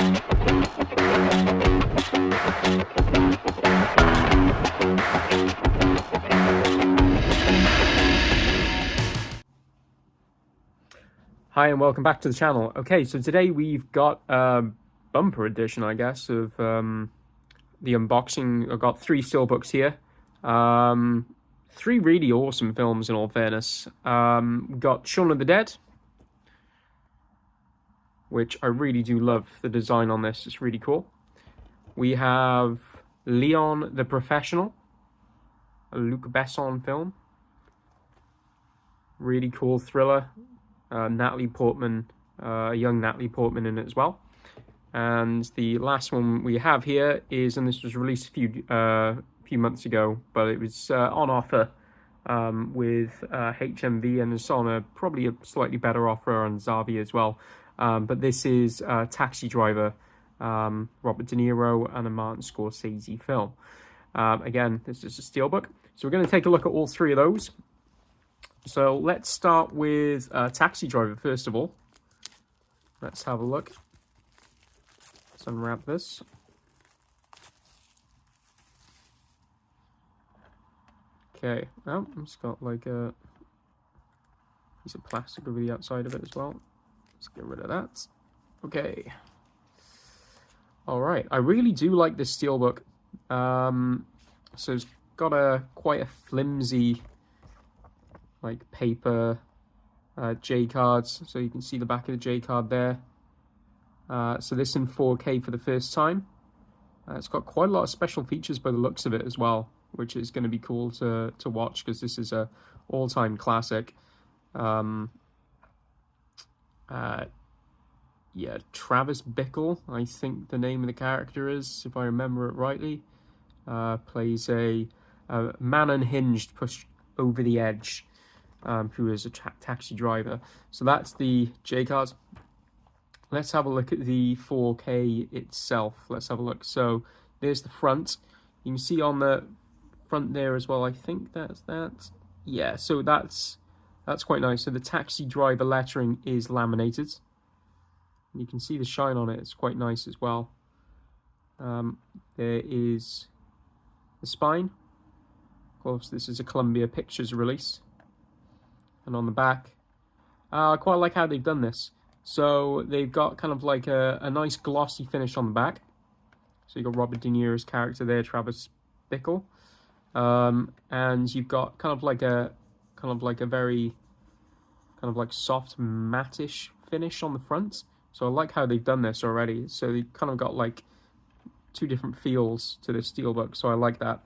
Hi and welcome back to the channel. Okay, so today we've got a bumper edition, I guess, of the unboxing. I've got 3 steelbooks here. 3 really awesome films, in all fairness. We've got Shaun of the Dead, which I really do love the design on this. It's really cool. We have Leon the Professional, a Luc Besson film. Really cool thriller. Natalie Portman, young Natalie Portman in it as well. And the last one we have here is, and this was released a few months ago, but it was on offer with HMV, and it's on probably a slightly better offer on Zavi as well. But this is Taxi Driver, Robert De Niro and a Martin Scorsese film. Again, this is a steelbook. So we're going to take a look at all 3 of those. So let's start with Taxi Driver first of all. Let's have a look. Let's unwrap this. Okay, oh, it's got like a piece of plastic over the outside of it as well. Let's get rid of that. Okay. Alright, I really do like this steelbook. So it's got quite a flimsy like paper J cards, so you can see the back of the J card there. So this in 4K for the first time. It's got quite a lot of special features by the looks of it as well, which is going to be cool to watch, because this is a all-time classic. Yeah, Travis Bickle, I think the name of the character is, if I remember it rightly, plays a man unhinged, pushed over the edge, who is a taxi driver. So that's the J cards. Let's have a look at the 4K itself. Let's have a look. So there's the front. You can see on the front there as well. I think that's that. Yeah, so that's quite nice. So the taxi driver lettering is laminated. You can see the shine on it. It's quite nice as well. There is the spine. Of course, this is a Columbia Pictures release. And on the back, I quite like how they've done this. So they've got kind of like a nice glossy finish on the back. So you've got Robert De Niro's character there, Travis Bickle, and you've got kind of like a very kind of like soft mattish finish on the front. So I like how they've done this already. So they've kind of got like 2 different feels to this steelbook. So I like that.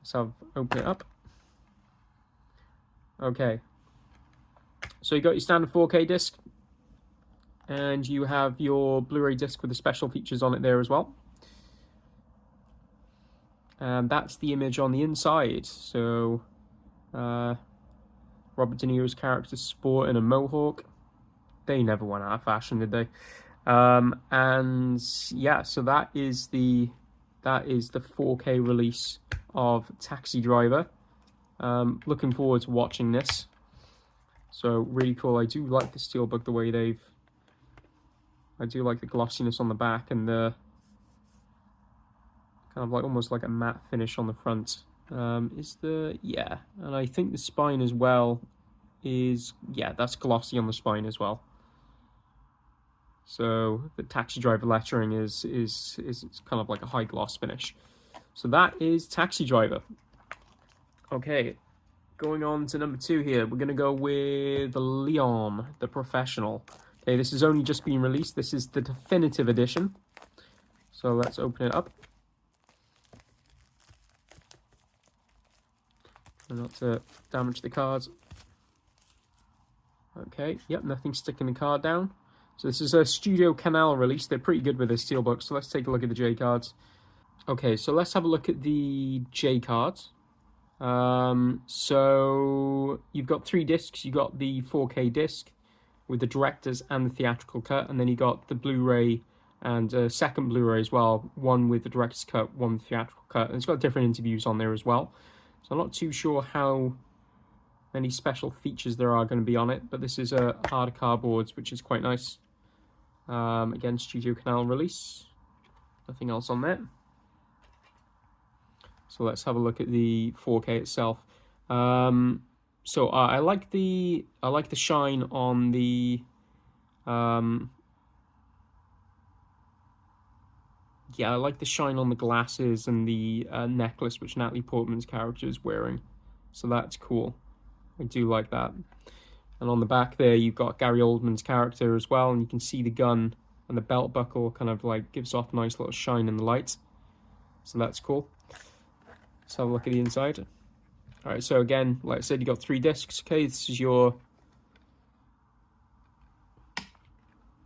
So open it up. Okay. So you got your standard 4K disc, and you have your Blu-ray disc with the special features on it there as well. And that's the image on the inside. So Robert De Niro's character sporting a mohawk. They never went out of fashion, did they? And yeah, so that is the 4K release of Taxi Driver. Looking forward to watching this. So really cool. I do like the steelbook, the way I do like the glossiness on the back and the kind of like almost like a matte finish on the front. Yeah, and I think the spine as well is, yeah, that's glossy on the spine as well. So the Taxi Driver lettering is kind of like a high gloss finish. So that is Taxi Driver. Okay, going on to number 2 here, we're going to go with Leon the Professional. Okay, this has only just been released. This is the definitive edition. So let's open it up. Try not to damage the cards. Okay, yep, nothing sticking the card down. So this is a Studio Canal release. They're pretty good with this steelbook. So let's take a look at the J cards. Okay, so let's have a look at the J cards. So you've got 3 discs. You've got the 4K disc with the director's and the theatrical cut, and then you got the Blu-ray and a second Blu-ray as well, one with the director's cut, one with the theatrical cut, and it's got different interviews on there as well. So I'm not too sure how many special features there are going to be on it, but this is a hard cardboard, which is quite nice. Again, Studio Canal release. Nothing else on there. So let's have a look at the 4K itself. So I like the shine on the yeah, I like the shine on the glasses and the necklace which Natalie Portman's character is wearing. So that's cool. I do like that. And on the back there, you've got Gary Oldman's character as well, and you can see the gun and the belt buckle kind of like gives off a nice little shine in the light. So that's cool. Let's have a look at the inside. All right, so again, like I said, you got 3 discs. Okay, this is your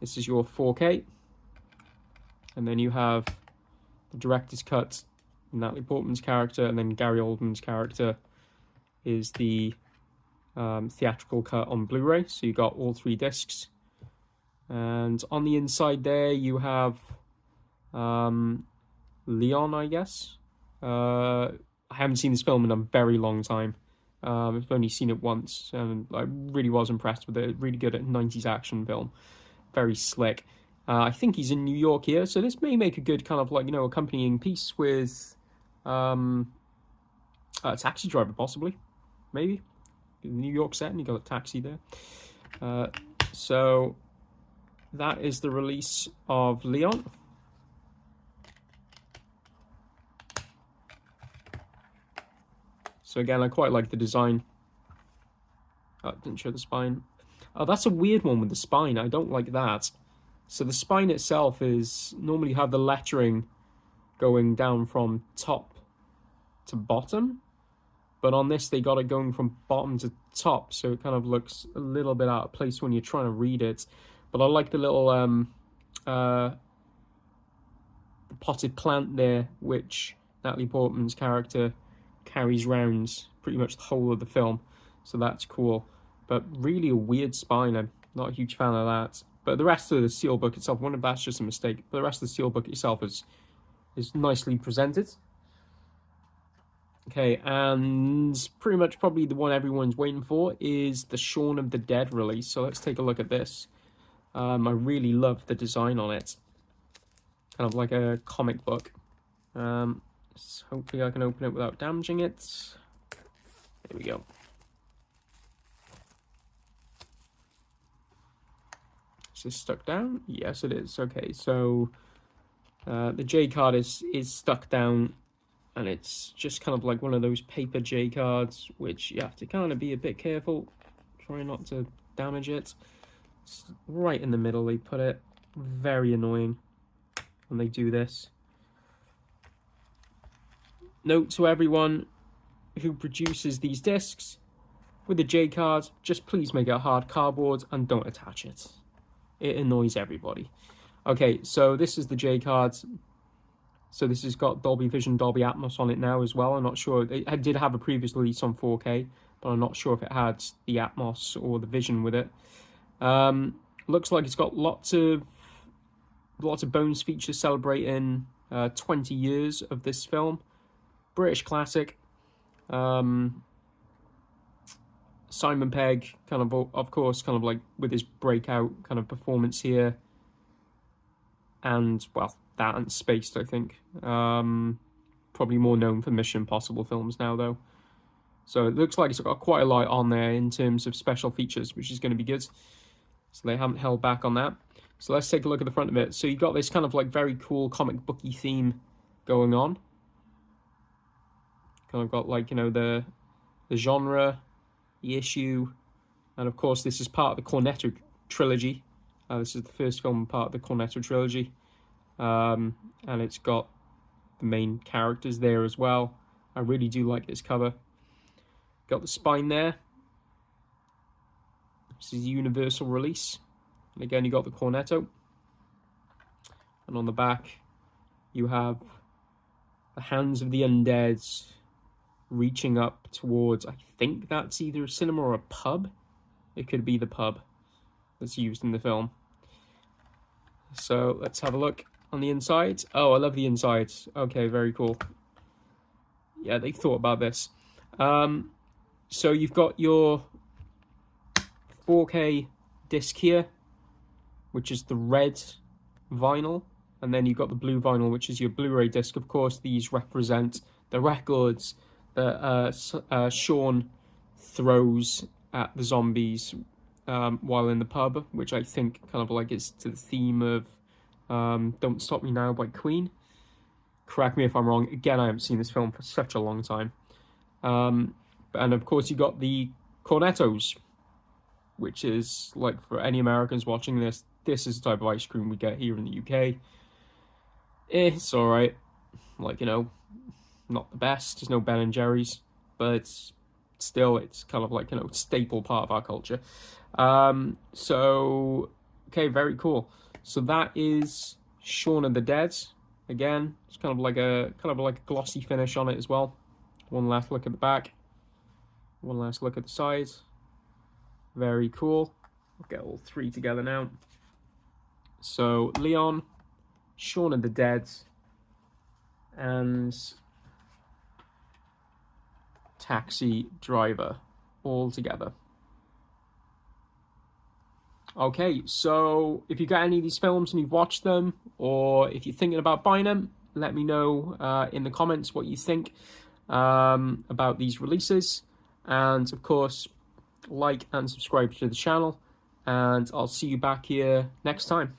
4K, and then you have the director's cut, Natalie Portman's character, and then Gary Oldman's character is the theatrical cut on Blu-ray. So you got all 3 discs, and on the inside there you have Leon, I guess. I haven't seen this film in a very long time. I've only seen it once, and I really was impressed with it. Really good at 90s action film. Very slick. I think he's in New York here, so this may make a good kind of like, accompanying piece with a Taxi Driver, possibly. Maybe. The New York set, and you got a taxi there. So that is the release of Leon. So again, I quite like the design. Oh, it didn't show the spine. Oh, that's a weird one with the spine. I don't like that. So the spine itself is normally have the lettering going down from top to bottom. But on this, they got it going from bottom to top. So it kind of looks a little bit out of place when you're trying to read it. But I like the little potted plant there, which Natalie Portman's character carries round pretty much the whole of the film, so that's cool. But really a weird spine. I'm not a huge fan of that. But the rest of the Steelbook itself, I wonder if that's just a mistake, but the rest of the Steelbook itself is nicely presented. Okay, and pretty much probably the one everyone's waiting for is the Shaun of the Dead release. So let's take a look at this. I really love the design on it. Kind of like a comic book. So hopefully I can open it without damaging it. There we go. Is this stuck down? Yes, it is. Okay, so the J card is stuck down, and it's just kind of like one of those paper J cards, which you have to kind of be a bit careful. Try not to damage it. It's right in the middle they put it. Very annoying when they do this. Note to everyone who produces these discs, with the J card, just please make it hard cardboard and don't attach it. It annoys everybody. Okay, so this is the J card. So this has got Dolby Vision, Dolby Atmos on it now as well. I'm not sure. It did have a previous release on 4K, but I'm not sure if it had the Atmos or the Vision with it. Looks like it's got lots of bonus features celebrating 20 years of this film. British classic. Simon Pegg, kind of course, kind of like with his breakout kind of performance here. And, well, that and Spaced, I think. Probably more known for Mission Impossible films now, though. So it looks like it's got quite a lot on there in terms of special features, which is going to be good. So they haven't held back on that. So let's take a look at the front of it. So you've got this kind of like very cool comic booky theme going on. Kind of got like, the genre, the issue, and of course this is part of the Cornetto trilogy. This is the first film part of the Cornetto trilogy. And it's got the main characters there as well. I really do like this cover. Got the spine there. This is the universal release. And again, you got the Cornetto. And on the back, you have the hands of the undead reaching up towards, I think that's either a cinema or a pub. It could be the pub that's used in the film. So let's have a look on the inside. Oh, I love the inside. Okay, very cool. Yeah, they thought about this. So you've got your 4K disc here which is the red vinyl, and then you've got the blue vinyl, which is your Blu-ray disc. Of course, these represent the records that Shaun throws at the zombies while in the pub, which I think kind of like is to the theme of Don't Stop Me Now by Queen. Correct me if I'm wrong. Again, I haven't seen this film for such a long time. And of course, you got the cornettos, which is, like, for any Americans watching this, this is the type of ice cream we get here in the UK. It's alright. Like, you know, not the best. There's no Ben and Jerry's, but still, it's kind of like, you know, staple part of our culture. So, okay, very cool. So that is Shaun of the Dead. Again, it's kind of like a glossy finish on it as well. One last look at the back. One last look at the sides. Very cool. I'll get all three together now. So Leon, Shaun of the Dead, and Taxi Driver all together. Okay, so if you got any of these films and you've watched them, or if you're thinking about buying them, let me know in the comments what you think about these releases. And of course, like and subscribe to the channel, and I'll see you back here next time.